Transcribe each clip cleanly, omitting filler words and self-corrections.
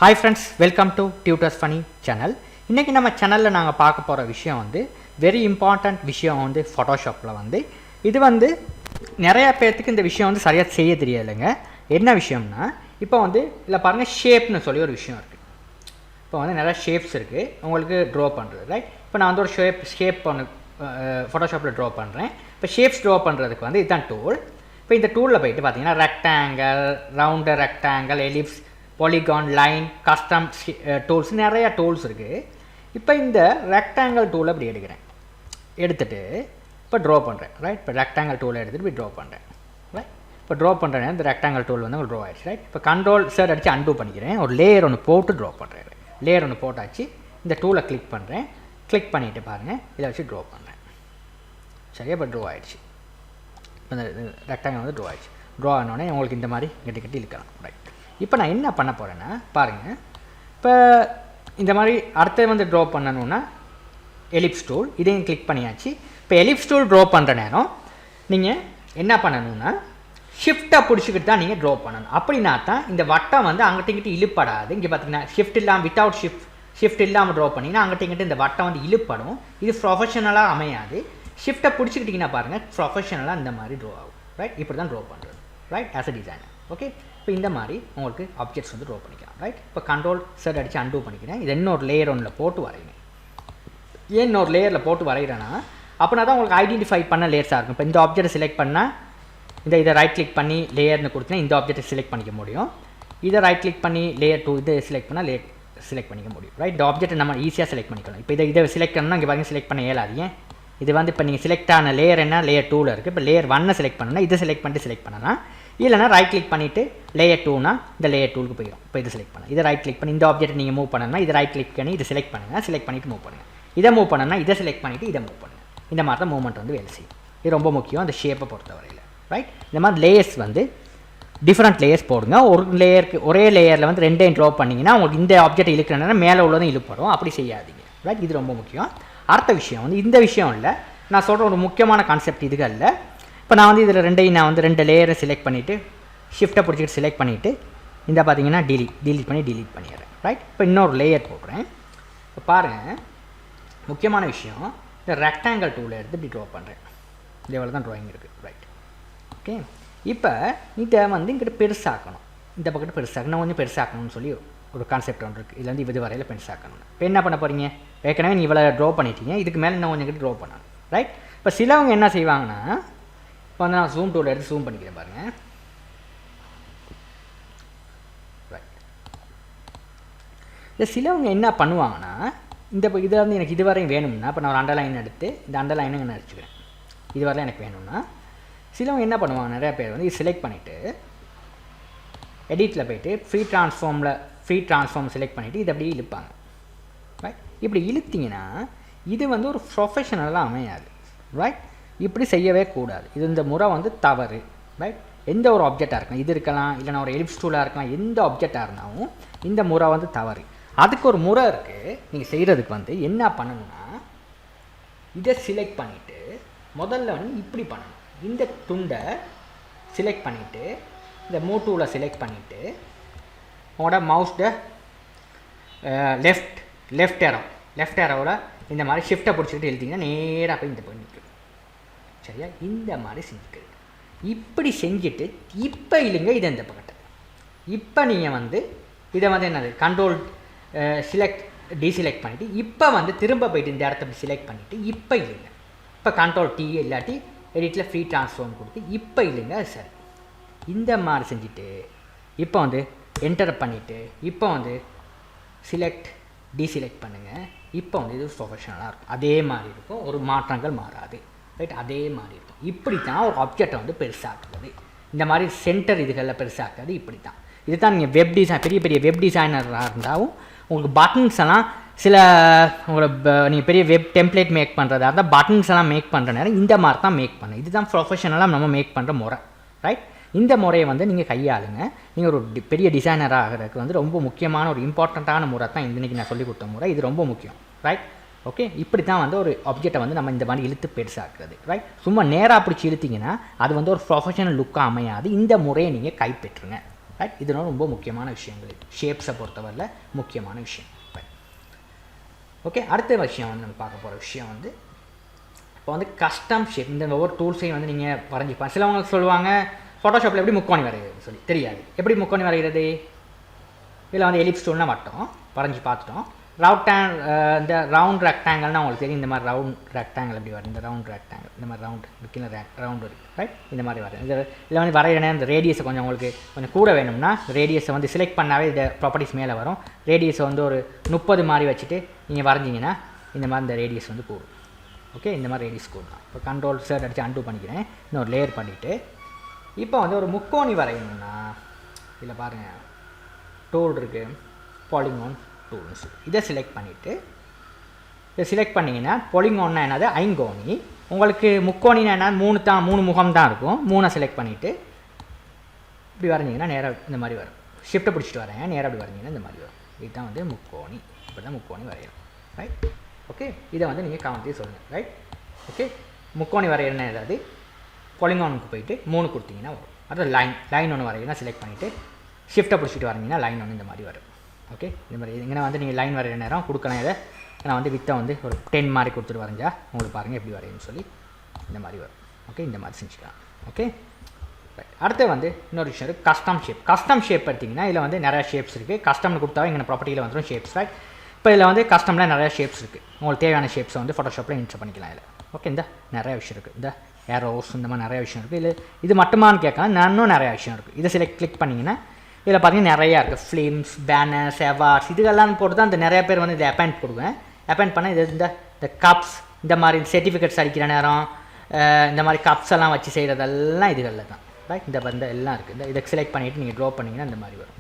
Hi friends, welcome to Tutors Funny channel. இன்னைக்கு நம்ம சேனல்ல நாங்க பார்க்க போற விஷயம் வந்து very important விஷயம் வந்து Photoshopல வந்து இது வந்து நிறைய பேருக்கு இந்த விஷயம் வந்து சரியா செய்ய தெரியலங்க. என்ன விஷயம்னா இப்போ வந்து இல்ல பாருங்க ஷேப்னு சொல்லி ஒரு விஷயம் இருக்கு. இப்போ வந்து நிறைய ஷேப்ஸ் இருக்கு. உங்களுக்கு draw பண்றது, ரைட்? இப்போ நான் வந்து ஒரு ஷேப் பண்ண Photoshopல draw பண்றேன். இப்போ ஷேப்ஸ் draw பண்றதுக்கு வந்து இதுதான் டூல். இப்போ இந்த டூல்ல போய்ட்டு பாத்தீங்கன்னா rectangle, round rectangle, ellipse, polygon, line, custom tools நிறைய டூல்ஸ் இருக்குது. இப்போ இந்த ரெக்டாங்கிள் டூலை இப்படி எடுத்துட்டு இப்போ ட்ரா பண்ணுறேன், ரைட்? இப்போ ரெக்டாங்கிள் டூலை எடுத்துகிட்டு இப்படி ட்ரா பண்ணுறேன், ரைட்? இப்போ ட்ரா பண்ணுறேன், இந்த ரெக்டாங்கிள் டூல் வந்து உங்களுக்கு ட்ரா ஆகிடுச்சு, ரைட்? இப்போ கண்ட்ரோல் Z அடித்து அன்டூ பண்ணிக்கிறேன், ஒரு லேயர் ஒன்று போட்டு ட்ரா பண்ணுறேன். லேயர் ஒன்று போட்டாச்சு, இந்த டூலை கிளிக் பண்ணுறேன், கிளிக் பண்ணிவிட்டு பாருங்கள் இதை வச்சு ட்ரா பண்ணுறேன். சரியா? இப்போ ட்ரா ஆகிடுச்சு. இப்போ இந்த ரெக்டாங்கிள் வந்து ட்ரா ஆகிடுச்சு. ட்ரா ஆனோடனே உங்களுக்கு இந்த மாதிரி கட்டி இழுக்கலாம், ரைட்? இப்போ நான் என்ன பண்ண போகிறேன்னா பாருங்கள், இப்போ இந்த மாதிரி அடுத்து வந்து ட்ரா பண்ணணுன்னா எலிப்ஸ் டூல் இதையும் கிளிக் பண்ணியாச்சு. இப்போ எலிப்ஸ் டூல் ட்ரா பண்ணுற நேரம் நீங்கள் என்ன பண்ணணுன்னா ஷிஃப்ட்டை பிடிச்சிக்கிட்டு தான் நீங்கள் ட்ரா பண்ணணும். அப்படின்னா தான் இந்த வட்டம் வந்து அங்கிட்ட இங்கிட்ட இழுப்படாது. இங்கே பார்த்தீங்கன்னா ஷிஃப்ட் இல்லாமல் வித்தவுட் ஷிஃப்ட் இல்லாமல் ட்ரா பண்ணிங்கன்னா அங்கிட்ட இங்கிட்ட இந்த வட்டம் வந்து இழுப்படும். இது ப்ரொஃபஷனலாக அமையாது. ஷிஃப்ட்டை பிடிச்சிக்கிட்டிங்கன்னா பாருங்கள் ப்ரொஃபஷனலாக இந்த மாதிரி ட்ரா ஆகும், ரைட்? இப்படி தான் ட்ரா பண்ணுறது, right? As a designer. Okay, இப்போ இந்த மாதிரி உங்களுக்கு ஆப்ஜெக்ட்ஸ் வந்து ட்ரா பண்ணிக்கலாம், ரைட்? இப்போ கண்ட்ரோல் Z அடித்து அன்டூ பண்ணிக்கிறேன். இது இன்னொரு லேயர் ஒன்றில் போட்டு வரைகிறேன். ஏன் இன்னொரு லேயரில் போட்டு வரைகிறேன்னா அப்படின்னா தான் உங்களுக்கு ஐடென்டிஃபை பண்ண லேயர்ஸாக இருக்கும். இப்போ இந்த ஆப்ஜெக்ட்டை செலக்ட் பண்ணால் இதை ரைட் கிளிக் பண்ணி லேயர்னு கொடுத்தா இந்த ஆப்ஜெக்ட்டை செலக்ட் பண்ணிக்க முடியும். இதை ரைட் கிளிக் பண்ணி லேயர் 2 இதை செலக்ட் பண்ணால் லேயர் செலக்ட் பண்ணிக்க முடியும், ரைட்? இந்த ஆப்ஜெக்ட்டை நம்ம ஈஸியாக செலக்ட் பண்ணிக்கலாம். இப்போ இதை செலக்ட் பண்ணணும்னா இங்கே பாருங்கள் செலக்ட் பண்ண இயலாதீங்க. இது வந்து இப்போ நீங்கள் செலக்ட் ஆன லேயர் என்ன லேயர் 2ல் இருக்குது. இப்போ லேயர் 1 செலக்ட் பண்ணணும்னா இதை செலக்ட் பண்ணிட்டு செலக்ட் பண்ணலாம். இல்லைனா ரைட் கிளிக் பண்ணிவிட்டு லேயர் 2னா இந்த லேயர் 2க்கு போயிடும். இப்போ இதை செலக்ட் பண்ணலாம். இதை ரைட் கிளிக் பண்ணி இந்த ஆப்ஜெக்ட் நீங்கள் மூவ் பண்ணணும்னா இதை ரைட் கிளிக் பண்ணி இதை செலக்ட் பண்ணுங்கள், செலக்ட் பண்ணிவிட்டு மூவ் பண்ணுங்கள். இதை மூவ் பண்ணணும்னா இதை செலக்ட் பண்ணிவிட்டு இதை மூவ் பண்ணுங்கள். இந்த மாதிரி தான் மூவ்மெண்ட் வந்து வேலை செய்யும். இது ரொம்ப முக்கியம் அந்த ஷேப்பை பொறுத்தவரையில், ரைட்? இந்த மாதிரி லேயர்ஸ் வந்து டிஃப்ரெண்ட் லேயர்ஸ் போடுங்க. ஒரு லேயருக்கு ஒரே லேயரில் வந்து ரெண்டையும் ட்ரா பண்ணிங்கன்னா உங்களுக்கு இந்த ஆப்ஜெக்ட் இழுக்கிறதுனா மேலே உள்ளதும் இழுப்படும். அப்படி செய்யாதீங்க, ரைட்? இது ரொம்ப முக்கியம். அடுத்த விஷயம் வந்து இந்த விஷயம் இல்லை, நான் சொல்கிற ஒரு முக்கியமான கான்செப்ட் இதுகள் இல்லை. இப்போ நான் வந்து இதில் நான் வந்து 2 லேயரை செலக்ட் பண்ணிவிட்டு ஷிஃப்ட்டை பிடிச்சிட்டு செலக்ட் பண்ணிவிட்டு இந்த பார்த்தீங்கன்னா டீலீட் பண்ணிடுறேன், ரைட்? இப்போ இன்னொரு லேயர் போடுறேன். இப்போ பாருங்கள், முக்கியமான விஷயம் இந்த ரெக்டாங்கிள் டூலை எடுத்து இப்படி ட்ரா பண்ணுறேன். இதேவேளை தான் ட்ராயிங் இருக்குது, ரைட்? ஓகே, இப்போ இதை வந்து இங்கிட்ட பெருசாக்கணும். இந்த பக்கத்து பெருசாக்கணும், கொஞ்சம் பெருசாக்கணும்னு சொல்லி ஒரு கான்செப்ட் ஒன்று இருக்குது. இதில் வந்து இது வரையில் பெருசாக்கணும். இப்போ என்ன பண்ண போகிறீங்க? ஏற்கனவே நீ இவ்வளோ ட்ரா பண்ணிட்டீங்க, இதுக்கு மேலே இன்னும் கொஞ்சம் ட்ரா பண்ணணும், ரைட்? இப்போ சிலவங்க என்ன செய்வாங்கன்னா இப்போ வந்து நான் ஜூம் டூலை எடுத்து ஜூம் பண்ணிக்கிறேன் பாருங்கள், ரைட்? இந்த சிலவங்க என்ன பண்ணுவாங்கன்னா இதை வந்து எனக்கு இதுவரையும் வேணும்னா இப்போ நான் ஒரு அண்டர்லைன் எடுத்து இந்த அண்டர்லைனை நான் அடிச்சுக்கிறேன். இதுவரையும் எனக்கு வேணும்னா சிலவங்க என்ன பண்ணுவாங்க, நிறையா பேர் வந்து இது செலக்ட் பண்ணிவிட்டு எடிட்டில் போய்ட்டு ஃப்ரீ ட்ரான்ஸ்ஃபார்ம் செலக்ட் பண்ணிவிட்டு இதை அப்படியே இழுப்பாங்க, ரைட்? இப்படி இழுத்திங்கன்னா இது வந்து ஒரு ப்ரொஃபஷனலாக அமையாது, ரைட்? இப்படி செய்யவே கூடாது. இது இந்த முறை வந்து தவறு, ரைட்? எந்த ஒரு ஆப்ஜெக்டாக இருக்கலாம், இது இருக்கலாம், இல்லைனா ஒரு எலிப்ஸ் டூலாக இருக்கலாம், எந்த ஆப்ஜெக்டாக இருந்தாலும் இந்த முறை வந்து தவறு. அதுக்கு ஒரு முறை இருக்குது. நீங்கள் செய்கிறதுக்கு வந்து என்ன பண்ணணும்னா இதை செலக்ட் பண்ணிவிட்டு முதல்ல வந்து இப்படி பண்ணணும். இந்த துண்டை செலக்ட் பண்ணிவிட்டு இந்த மூவ் டூலை செலக்ட் பண்ணிவிட்டு உங்களோட மவுஸை லெஃப்ட் ஏரோவில் இந்த மாதிரி ஷிஃப்ட்டை பிடிச்சிக்கிட்டு எழுதிங்கன்னா நேராக போய் இந்த போய் நிற்கும். சரியா? இந்த மாதிரி செஞ்சுக்கிறது. இப்படி செஞ்சுட்டு இப்போ இல்லைங்க இதை இந்த பக்கத்தை இப்போ நீங்கள் வந்து இதை வந்து என்னது கண்ட்ரோல் டீசெலக்ட் பண்ணிவிட்டு இப்போ வந்து திரும்ப போய்ட்டு இந்த இடத்த செலக்ட் பண்ணிவிட்டு இப்போ இல்லைங்க இப்போ கண்ட்ரோல் T இல்லாட்டி எடிட்டில் ஃப்ரீ ட்ரான்ஸ்ஃபார்ம் கொடுத்து இப்போ இல்லைங்க அது சரி. இந்த மாதிரி செஞ்சுட்டு இப்போ வந்து என்டர் பண்ணிவிட்டு இப்போ வந்து டீசெலக்ட் பண்ணுங்கள். இப்போ வந்து இது ப்ரொஃபஷனலாக இருக்கும். அதே மாதிரி இருக்கும், ஒரு மாற்றங்கள் மாறாது, ரைட்? அதே மாதிரி இருக்கும். இப்படி தான் ஒரு ஆப்ஜெக்டை வந்து பெருசாக்குறது. இந்த மாதிரி சென்டர் இதுகளில் பெருசாக்குறது இப்படி தான். இது தான் நீங்கள் பெரிய வெப் டிசைனராக இருந்தாலும் உங்களுக்கு பட்டன்ஸ் எல்லாம் சில உங்களோட நீங்கள் பெரிய வெப் டெம்ப்ளேட் மேக் பண்ணுறதா இருந்தால் பட்டன்ஸ் எல்லாம் மேக் பண்ணுற நேரம் இந்த மாதிரி தான் மேக் பண்ணணும். இதுதான் ப்ரொஃபஷனலாக நம்ம மேக் பண்ணுற முறை, ரைட்? இந்த முறையை வந்து நீங்கள் கையாளுங்க. நீங்கள் ஒரு பெரிய டிசைனராக ஆகிறதுக்கு வந்து ரொம்ப முக்கியமான ஒரு இம்பார்ட்டண்ட்டான முறை தான் இன்றைக்கி நான் சொல்லிக் கொடுத்த முறை. இது ரொம்ப முக்கியம், ரைட்? ஓகே, இப்படி தான் வந்து ஒரு ஆப்ஜெக்டை வந்து நம்ம இந்த மாதிரி இழுத்து பெருசாக்குறது, ரைட்? சும்மா நேராக பிடிச்சி இழுத்திங்கன்னா அது வந்து ஒரு ப்ரொஃபஷனல் லுக்காக அமையாது. இந்த முறையை நீங்கள் கைப்பற்றுங்க. ரைட். இதெல்லாம் ரொம்ப முக்கியமான விஷயங்கள், ஷேப்ஸை பொறுத்தவரையில் முக்கியமான விஷயம். ஓகே, அடுத்த விஷயம் வந்து நம்ம பார்க்க போகிற விஷயம் வந்து இப்போ வந்து கஸ்டம் ஷேப். இந்த ஒவ்வொரு டூல்ஸையும் வந்து நீங்கள் வரைஞ்சிப்பாங்க. சிலவங்க சொல்லுவாங்க ஃபோட்டோஷாப்பில் எப்படி முக்கோணி வரைகிறது சொல்லி தெரியாது. எப்படி முக்கோணி வரைகிறது? இதில் வந்து எலிப்ஸ் டூல்னால் மட்டும் வரைஞ்சி பார்த்துட்டோம். இந்த ரவுண்ட் ரெக்டாங்கிள்னால் உங்களுக்கு தெரியும். இந்த மாதிரி ரவுண்ட் ரெக்டாங்கிள் எப்படி வரும்? இந்த ரவுண்ட் ரெக்டாங்கிள் இந்த மாதிரி கீழே ரவுண்ட் இருக்குது, ரைட்? இந்த மாதிரி வரும். இதில் வந்து வரையிறேன். இந்த ரேடியஸை கொஞ்சம் உங்களுக்கு கொஞ்சம் கூட வேணும்னா ரேடியஸை வந்து செலக்ட் பண்ணாவே இந்த ப்ராப்பர்ட்டிஸ் மேலே வரும். ரேடியஸை வந்து ஒரு 30 மாதிரி வச்சுட்டு நீங்கள் வரைஞ்சிங்கன்னா இந்த மாதிரி இந்த ரேடியஸ் வந்து கூடும். ஓகே, இந்த மாதிரி ரேடியஸ் கூடலாம். இப்போ கண்ட்ரோல் செட் அடித்து அன்டூ பண்ணிக்கிறேன். இன்னொரு லேயர் பண்ணிவிட்டு இப்போ வந்து ஒரு முக்கோணி வரையணும்னா இதில் பாருங்கள் டூல் இருக்குது, பாலிகான் டூல்ஸ். இதை செலக்ட் பண்ணிவிட்டு இதை செலக்ட் பண்ணிங்கன்னா பாலிகான்னா என்னது? ஐங்கோணி. உங்களுக்கு முக்கோணினா என்ன? 3 முகம் தான் இருக்கும். 3 செலக்ட் பண்ணிவிட்டு இப்படி வரைஞ்சிங்கன்னா நேராக இந்த மாதிரி வரும். ஷிஃப்ட்டை பிடிச்சிட்டு வரேன், நேராக அப்படி வரைஞ்சிங்கன்னா இந்த மாதிரி வரும். இதுதான் வந்து முக்கோணி. இப்படி தான் முக்கோணி வரையணும், ரைட்? ஓகே, இதை வந்து நீங்கள் கமெண்ட்லேயே சொல்லுங்கள், ரைட்? ஓகே, முக்கோணி வரையணும்னா ஏதாவது பாலிகானுக்கு போயிட்டு 3 கொடுத்தீங்கன்னா வரும். அதாவது லைன் ஒன்று வரையினா செலக்ட் பண்ணிவிட்டு ஷிஃப்ட்டை பிடிச்சிட்டு வரீங்கன்னா லைன் ஒன்று இந்த மாதிரி வரும். ஓகே, இந்த மாதிரி இங்கே வந்து நீங்கள் லைன் வரைகிற நேரம் கொடுக்கலாம். இதை நான் வந்து வித்தை வந்து ஒரு 10 மாதிரி கொடுத்துட்டு வரைஞ்சா உங்களுக்கு பாருங்கள் எப்படி வரையுன்னு சொல்லி இந்த மாதிரி வரும். ஓகே, இந்த மாதிரி செஞ்சுக்கலாம். Okay, right. அடுத்து வந்து இன்னொரு விஷயம் இருக்குது, கஸ்டம் ஷேப். கஸ்டம் ஷேப் எடுத்திங்கன்னா இதில் வந்து நிறையா ஷேப்ஸ் இருக்குது. கஸ்டம்னு கொடுத்தாவே இங்கே ப்ராப்பர்ட்டியில் வந்துடும் ஷேப்ஸ், ரைட்? இப்போ இதில் வந்து கஸ்டமில் நிறையா ஷேப்ஸ் இருக்குது. உங்களுக்கு தேவையான ஷேப்ஸை வந்து ஃபோட்டோஷாப்பில் இன்ஸ்டால் பண்ணிக்கலாம் இதில். ஓகே, இந்த நிறையா விஷயம் இருக்குது. இந்த ஏரோஸ் இந்த மாதிரி நிறையா விஷயம் இருக்குது. இது மட்டுமானு கேட்கலாம், இன்னும் நிறையா விஷயம் இருக்குது. இதை கிளிக் பண்ணிங்கன்னா இதில் பார்த்தீங்கன்னா நிறையா இருக்குது. ஃபிலிம்ஸ், பேனர்ஸ், அவார்ட்ஸ் இதுக்கெல்லாம் போட்டு தான் இந்த நிறைய பேர் வந்து இதை அப்பாயிண்ட் கொடுக்குவேன். அப்பாயிண்ட் பண்ணால் இது இந்த கப்ஸ் இந்த மாதிரி சர்டிஃபிகேட்ஸ் அடிக்கிற நேரம் இந்த மாதிரி கப்ஸ் எல்லாம் வச்சு செய்கிறதெல்லாம் இதுகளில் தான், ரைட்? இந்த எல்லாம் இருக்குது. இதை செலக்ட் பண்ணிவிட்டு நீங்கள் ட்ரா பண்ணிங்கன்னா இந்த மாதிரி வரும்,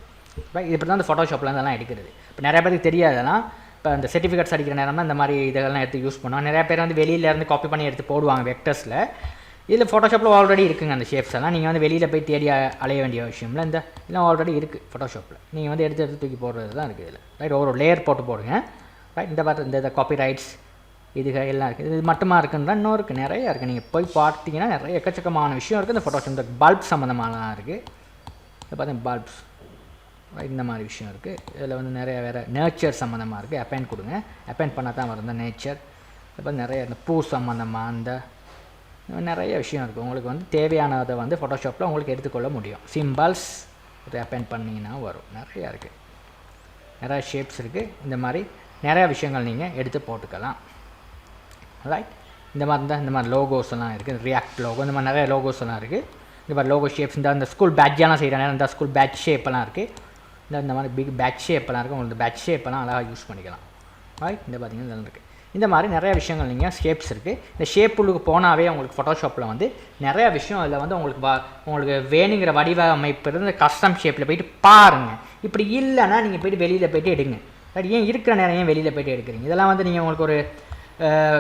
ரைட்? இப்படி தான் இந்த ஃபோட்டோஷாப்பில் இதெல்லாம் எடுக்கிறது. இப்போ நிறைய பேருக்கு தெரியாதெல்லாம் இப்போ இந்த சர்டிஃபிகேட்ஸ் அடிக்கிற நேரம் தான் இந்த மாதிரி இதெல்லாம் எடுத்து யூஸ் பண்ணுவாங்க. நிறைய பேர் வந்து வெளியிலேருந்து காப்பி பண்ணி எடுத்து போடுவாங்க வெக்டர்ஸில். இதில் ஃபோட்டோஷாப்பில் ஆல்ரெடி இருக்குங்க அந்த ஷேப்ஸ் எல்லாம். நீங்கள் வந்து வெளியில் போய் தேடி அலைய வேண்டிய விஷயம்ல இதெல்லாம் ஆல்ரெடி இருக்குது ஃபோட்டோஷாப்பில். நீங்கள் வந்து எடுத்து தூக்கி போடுறது தான் இருக்குது இதில், ரைட்? ஒரு லேயர் போட்டு போடுங்க, ரைட்? இந்த பார்த்து இந்த காப்பி ரைட்ஸ் இதுகள் எல்லாம் இருக்குது. இது மட்டுமா இருக்குன்னா இன்னும் இருக்குது, நிறையா இருக்குது. நீங்கள் போய் பார்த்தீங்கன்னா நிறைய எக்கச்சக்கமான விஷயம் இருக்குது இந்த ஃபோட்டோஷாப். இந்த பல்ப் சம்மந்தமானலாம் இருக்குது. இதை பார்த்தீங்கன்னா பல்ப்ஸ், இந்த மாதிரி விஷயம் இருக்குது. இதில் வந்து நிறைய வேறு நேச்சர் சம்மந்தமாக இருக்குது. அப்பாயிண்ட் கொடுங்க, அப்பாயிண்ட் பண்ணால் தான் வரும் இந்த நேச்சர். இப்போ நிறைய இந்த பூ சம்மந்தமாக அந்த நிறைய விஷயம் இருக்குது. உங்களுக்கு வந்து தேவையானதை வந்து ஃபோட்டோஷாப்பில் உங்களுக்கு எடுத்துக்கொள்ள முடியும். சிம்பிள்ஸ் இதை அப்பாயிண்ட் பண்ணிங்கன்னா வரும். நிறையா இருக்குது, நிறையா ஷேப்ஸ் இருக்குது. இந்த மாதிரி நிறையா விஷயங்கள் நீங்கள் எடுத்து போட்டுக்கலாம், ரைட்? இந்த மாதிரி லோகோஸ் எல்லாம் இருக்குது. ரியாக்ட் லோகோ இந்த மாதிரி நிறைய லோகோஸ் எல்லாம் இருக்குது. இந்த மாதிரி லோகோ ஷேப்ஸ் இந்த ஸ்கூல் பேட்ஜெல்லாம் செய்கிற நேரம் இந்த ஸ்கூல் பேட்ச் ஷேப்பெல்லாம் இருக்குது. இந்த மாதிரி பிக் பேட்ச் ஷேப்பெல்லாம் இருக்குது. உங்களுக்கு பேட்ச் ஷேப்பெல்லாம் அழகாக யூஸ் பண்ணிக்கலாம், ரைட்? இந்த பார்த்திங்கன்னா இதெல்லாம் இருக்குது. இந்த மாதிரி நிறைய விஷயங்கள் நீங்கள் ஷேப்ஸ் இருக்குது. இந்த ஷேப்புக்கு போனாவே உங்களுக்கு ஃபோட்டோஷாப்பில் வந்து நிறைய விஷயம் அதில் வந்து உங்களுக்கு வேணுங்கிற வடிவமைப்பு இருந்து கஸ்டம் ஷேப்பில் போயிட்டு பாருங்கள். இப்படி இல்லைன்னா நீங்கள் போய்ட்டு வெளியில் போய்ட்டு எடுங்க, ரைட்? ஏன் இருக்கிற நேரம் ஏன் வெளியில் போய்ட்டு எடுக்கிறீங்க? இதெல்லாம் வந்து நீங்கள் உங்களுக்கு ஒரு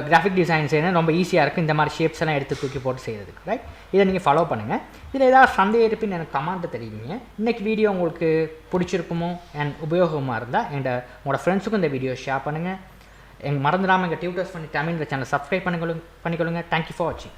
கிராஃபிக் டிசைன் செய்யணும் ரொம்ப ஈஸியாக இருக்குது. இந்த மாதிரி ஷேப்ஸ் எல்லாம் எடுத்து தூக்கி போட்டு செய்கிறதுக்கு, ரைட்? இதை நீங்கள் ஃபாலோ பண்ணுங்கள். இதில் ஏதாவது சந்தேகம் இருப்பின்னு எனக்கு கமெண்ட்டு தெரியுங்க. இன்றைக்கி வீடியோ உங்களுக்கு பிடிச்சிருக்குமோ அண்ட் உபயோகமாக இருந்தால் உங்களோட ஃப்ரெண்ட்ஸுக்கும் இந்த வீடியோ ஷேர் பண்ணுங்கள். மறந்துடாமல் எங்கள் டியூட்டர்ஸ் பண்ணி தமிழ் சேனலை சப்ஸ்கிரைப் பண்ணிக்கொள்ளுங்க. தேங்க்யூ ஃபார் வாட்சிங்.